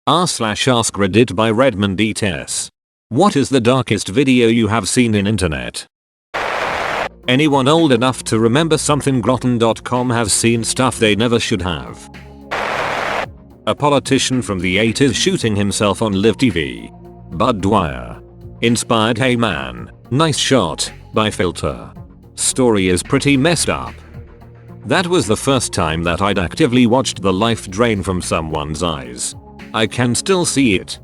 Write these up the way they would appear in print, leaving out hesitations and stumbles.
r/AskReddit by Redmond ETS. What is the darkest video you have seen in internet? Anyone old enough to remember somethinggrotten.com has seen stuff they never should have. A politician from the 80s shooting himself on live TV. Bud Dwyer. Inspired "Hey man, nice shot" by Filter. Story is pretty messed up. That was the first time that I'd actively watched the life drain from someone's eyes. I can still see it.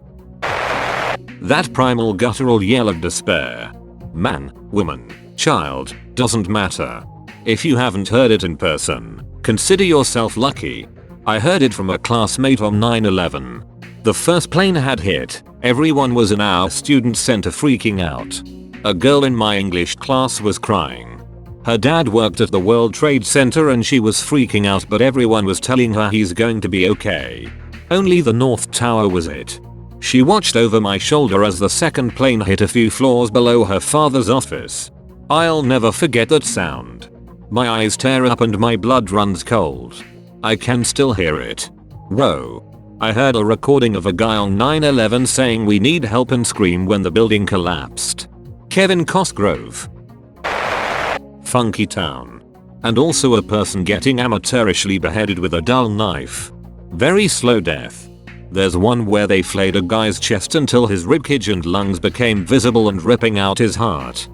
That primal guttural yell of despair. Man, woman, child, doesn't matter. If you haven't heard it in person, consider yourself lucky. I heard it from a classmate on 9/11. The first plane had hit, everyone was in our student center freaking out. A girl in my English class was crying. Her dad worked at the World Trade Center and she was freaking out, but everyone was telling her he's going to be okay. Only the North Tower was it. She watched over my shoulder as the second plane hit a few floors below her father's office. I'll never forget that sound. My eyes tear up and my blood runs cold. I can still hear it. Whoa. I heard a recording of a guy on 9/11 saying we need help and scream when the building collapsed. Kevin Cosgrove. Funky Town. And also a person getting amateurishly beheaded with a dull knife. Very slow death. There's one where they flayed a guy's chest until his ribcage and lungs became visible and ripping out his heart.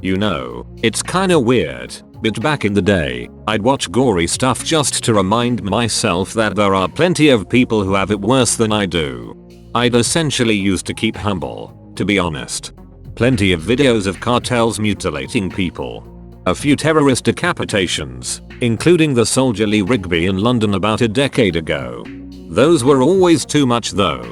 You know, it's kinda weird, but back in the day, I'd watch gory stuff just to remind myself that there are plenty of people who have it worse than I do. I'd essentially used to keep humble, to be honest. Plenty of videos of cartels mutilating people. A few terrorist decapitations, including the Soldier Lee Rigby in London about a decade ago. Those were always too much though.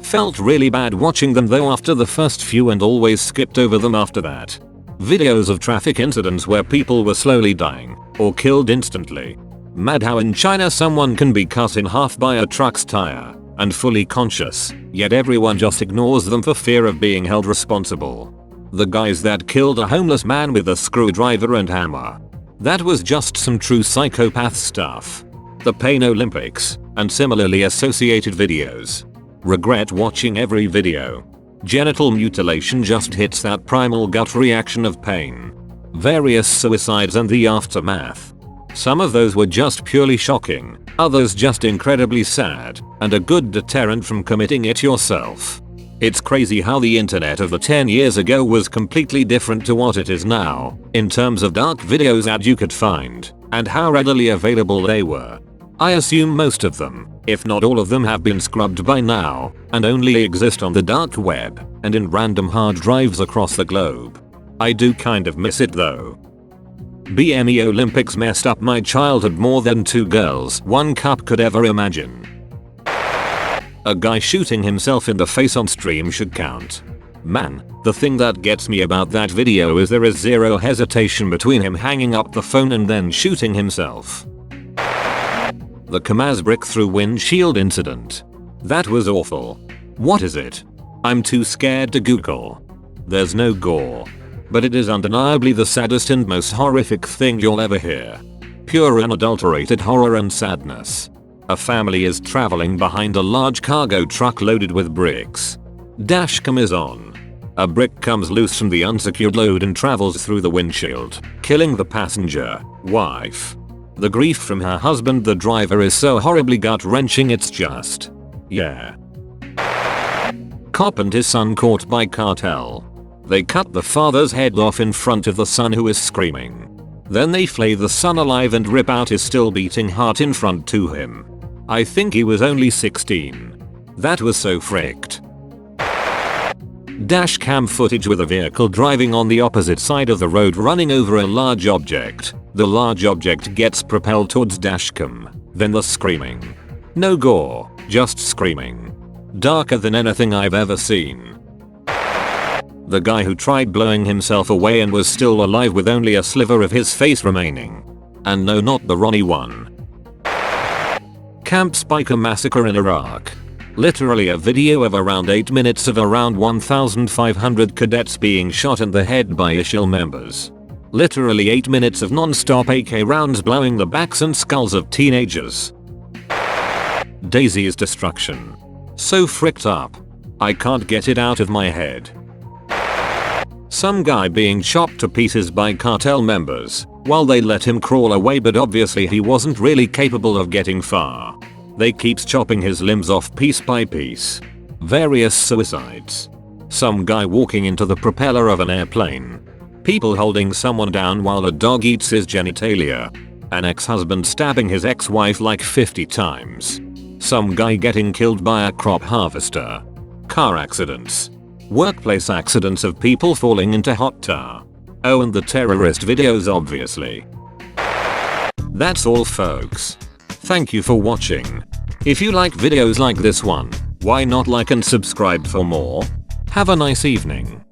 Felt really bad watching them though after the first few and always skipped over them after that. Videos of traffic incidents where people were slowly dying, or killed instantly. Mad how in China someone can be cut in half by a truck's tire, and fully conscious, yet everyone just ignores them for fear of being held responsible. The guys that killed a homeless man with a screwdriver and hammer. That was just some true psychopath stuff. The Pain Olympics, and similarly associated videos. Regret watching every video. Genital mutilation just hits that primal gut reaction of pain. Various suicides and the aftermath. Some of those were just purely shocking, others just incredibly sad, and a good deterrent from committing it yourself. It's crazy how the internet of the 10 years ago was completely different to what it is now, in terms of dark videos that you could find, and how readily available they were. I assume most of them, if not all of them, have been scrubbed by now, and only exist on the dark web, and in random hard drives across the globe. I do kind of miss it though. BME Olympics messed up my childhood more than two girls one cup could ever imagine. A guy shooting himself in the face on stream should count. Man, the thing that gets me about that video is there is zero hesitation between him hanging up the phone and then shooting himself. The Kamaz brick through windshield incident. That was awful. What is it? I'm too scared to Google. There's no gore. But it is undeniably the saddest and most horrific thing you'll ever hear. Pure unadulterated horror and sadness. A family is traveling behind a large cargo truck loaded with bricks. Dashcam is on. A brick comes loose from the unsecured load and travels through the windshield, killing the passenger, wife. The grief from her husband, the driver, is so horribly gut-wrenching it's just... yeah. Cop and his son caught by cartel. They cut the father's head off in front of the son who is screaming. Then they flay the son alive and rip out his still beating heart in front to him. I think he was only 16. That was so fricked. Dashcam footage with a vehicle driving on the opposite side of the road running over a large object. The large object gets propelled towards dashcam, then the screaming. No gore, just screaming. Darker than anything I've ever seen. The guy who tried blowing himself away and was still alive with only a sliver of his face remaining. And no, not the Ronnie one. Camp Spiker massacre in Iraq. Literally a video of around 8 minutes of around 1,500 cadets being shot in the head by ISIL members. Literally 8 minutes of non-stop AK rounds blowing the backs and skulls of teenagers. Daisy's destruction. So fricked up. I can't get it out of my head. Some guy being chopped to pieces by cartel members while they let him crawl away, but obviously he wasn't really capable of getting far. They keeps chopping his limbs off piece by piece. Various suicides. Some guy walking into the propeller of an airplane. People holding someone down while a dog eats his genitalia. An ex-husband stabbing his ex-wife like 50 times. Some guy getting killed by a crop harvester. Car accidents. Workplace accidents of people falling into hot tar. Oh, and the terrorist videos obviously. That's all folks. Thank you for watching. If you like videos like this one, why not like and subscribe for more? Have a nice evening.